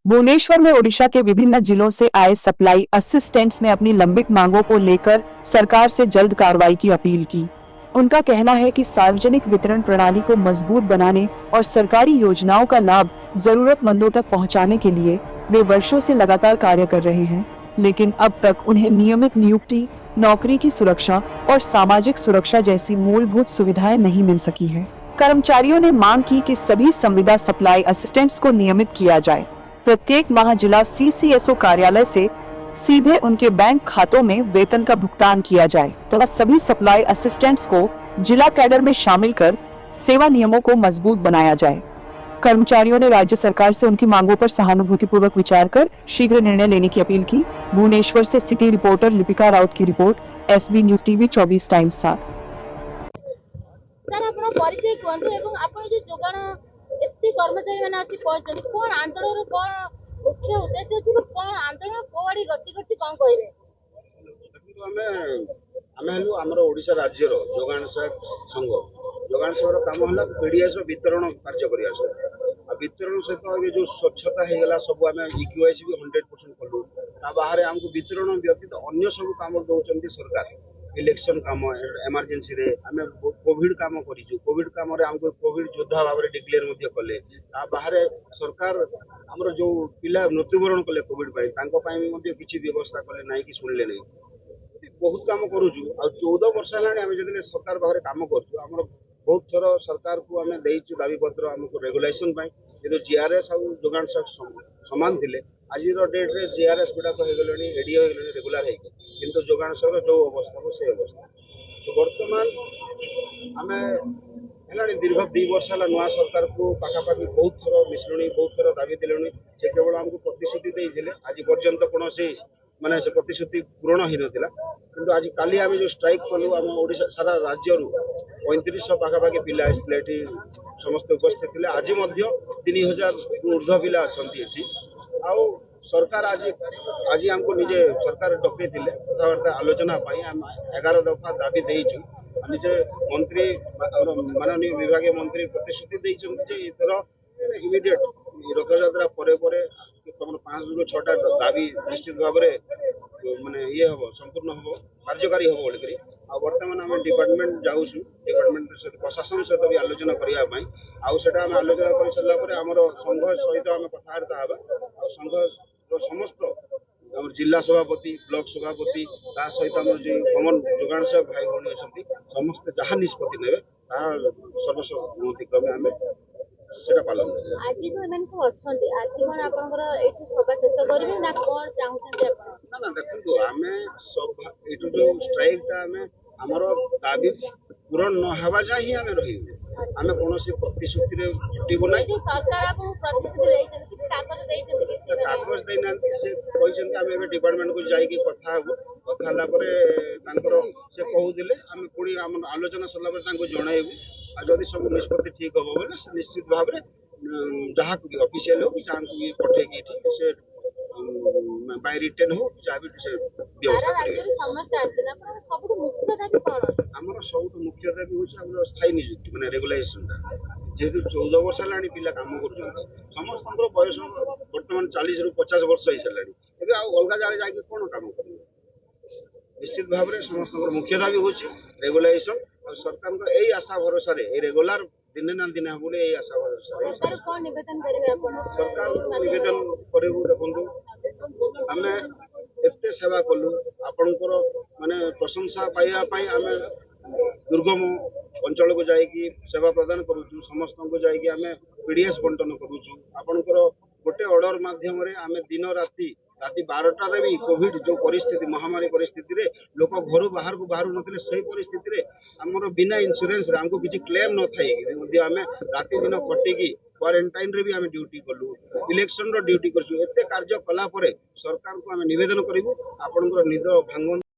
भुवनेश्वर में ओडिशा के विभिन्न जिलों से आए सप्लाई असिस्टेंट्स ने अपनी लंबित मांगों को लेकर सरकार से जल्द कार्रवाई की अपील की। उनका कहना है कि सार्वजनिक वितरण प्रणाली को मजबूत बनाने और सरकारी योजनाओं का लाभ जरूरतमंदों तक पहुंचाने के लिए वे वर्षों से लगातार कार्य कर रहे हैं, लेकिन अब तक उन्हें नियमित नियुक्ति, नौकरी की सुरक्षा और सामाजिक सुरक्षा जैसी मूलभूत सुविधाएं नहीं मिल सकी है। कर्मचारियों ने मांग की कि सभी संविदा सप्लाई असिस्टेंट्स को नियमित किया जाए। प्रत्येक माह जिला CCSO कार्यालय से सीधे उनके बैंक खातों में वेतन का भुगतान किया जाए तथा सभी सप्लाई असिस्टेंट्स को जिला कैडर में शामिल कर सेवा नियमों को मजबूत बनाया जाए। कर्मचारियों ने राज्य सरकार से उनकी मांगों पर सहानुभूतिपूर्वक विचार कर शीघ्र निर्णय लेने की अपील की। भुवनेश्वर से सिटी रिपोर्टर लिपिका राउत की report, SB news TV 24 times 7। Sir आपण परिचय कोंतु एवं आपण जो जोगाण एत्ती कर्मचारी माने आसी पहुंचन कोन आंदोलन कोन मुख्य उद्देश्य थी कोन आंदोलन कोआडी गति गति कोन कहबे देखो आमे हलु हमर ओडिशा राज्य रो जोगाण सहायक काम हला पीडीएस वितरण कार्य करिया आ वितरण सहित ये जो स्वच्छता हे गला सब आमे EQIC भी 100% कलु ता बाहर हमको वितरण व्यतीत अन्य सब काम दउचंती सरकार। इलेक्शन काम इमरजेंसी रे आमे कोविड काम करिजु, कोविड काम रे हमको कोविड योद्धा भाव रे डिक्लेयर मध्ये कले ता बाहर सरकार हमर जो पिला मृत्युवरण कले कोविड पई तांको पई मध्ये किछि व्यवस्था कले नाही कि सुनले नहीं। बहुत काम करूछु आ 14 वर्ष हलाणी आमे जदिले सरकार बाहर काम करछु हमर बहुत थर सरकार को आमे देइछु दाबी पत्र हमको रेगुलेशन पई जे जीआरएस आ जोगान समान थिले आज डेट रे जीआरएस गुडा को हे गलनी एडीओ हे गलनी रेगुलर हे किंतु जोगान सर जो अवस्था को से अवस्था तो वर्तमान आमे हलाणी दीर्घ 2 वर्ष हला नवा सरकार को पाखापाखि बहुत थर मिश्रणी बहुत थर दाबी दिलनी से केवल हमको प्रतिश्रुति देइथिले आज पर्यंत कोनोसी माने से प्रतिश्रुति पूर्ण ही नथिला किंतु आज काली आमे जो स्ट्राइक कलु हम ओडिसा सारा राज्य रु 3500 पाखापाखि पिला आइले एठी समस्त उपस्थित थिले आज मध्य 3000 ऊर्ध्व पिला अछंती एठी आउ सरकार आज हमको निजे सरकार डके थिले कथावार्ता आलोचना पाई हम 11 दफा दाबी देइछु निजे मंत्री माननीय विभागीय मंत्री प्रतिश्रुति देइछन जे इतर इमीडिएट रथ यात्रा परे परे तमन 5 ରୁ 6टा दाबी निश्चित भाव माने ये हम संपूर्ण हम कार्यकारी हम बोल आ वर्तमान आम डिपार्टमेंट जाऊँ डिपार्टमेंट सहित प्रशासन सहित भी आलोचना करने आउटा आम आलोचना कर सारा पर आम संघ सहित आम कथबार्ता हाँ संघ समस्त जिला सभापति ब्लॉक सभापति ता सहित आम जो कमन जोगाण सहायक भाई भाई अच्छा समस्त जहाँ निष्पत्ति ने सर्वसम्मति क्रमे आम सेटा पालन आज जो एमन सब अछंती आज कोन आपनकर एठु सभा शेष करबे ना कोन चाहउछन्ते आपन ना ना देखो आमे सब एठु जो स्ट्राइक ता आमे हमरो दाबी पूर्ण न हवा जा ही आमे रही आमे कोनोसी प्रतिश्रुति रे हटिबो नै जो सरकार आपन प्रतिश्रुति देइछन कि कागज देइछन कि कागज देइनांती से कहिसंती आमे एबे डिपार्टमेंट को जाई कि कथा हबो कथा हला परे तांकर से कहू दिले आमे कोडी हम आलोचना सरला परे तांको जणाइबु आ जदि सब निष्पत्ति ठीक हबो बोले से निश्चित भाव रे जहाँ को ऑफिशियल हो जहाँ को पठे की ठीक से बाय रिटर्न हो जहाँ भी से व्यवस्था राज्य समस्त आछना पर सबटु मुख्य दाबी कोन हमर सबटु मुख्य दाबी होछ हमर स्थायी नियुक्ति माने रेगुलेशन जेहेतु 14 वर्ष हलाणी पिला काम करूछन समस्त बयस वर्तमान 40 ରୁ 50 वर्ष होई सलाणी एबे आ अलगा जारे जाके कोन काम करबे निश्चित भाव रे समस्त मुख्य दाबी होछ रेगुलेशन और सरकार को एई आशा भरोसा रे ए रेगुलर दिने ना दिने बोले एई आशा भरोसा सरकार कोन निवेदन करिवे आपण सरकार को निवेदन करेबु देखंतु हमें एते सेवा कलु आपनकर माने प्रशंसा पाइबा पई हमें दुर्गम अंचल को जाइकी सेवा प्रदान करूछु समस्त को जाइकी हमें पीडीएस बंटन करूछु आपनकर गोटे ऑर्डर माध्यम रे हमें दिन राति 12टा रे भी कोविड जो परिस्थिति महामारी परिस्थिति रे लोक घर बाहर को बाहर नथिले सही परिस्थिति रे हमरो बिना इंश्योरेंस रे हमको किछि क्लेम न थाई मध्ये हमें राति दिन खटी की क्वारंटाइन रे भी हमें ड्यूटी कलु इलेक्शन रो ड्यूटी करछु एते कार्य कला परे सरकार को हमें निवेदन करिवु आपनकर निद भांग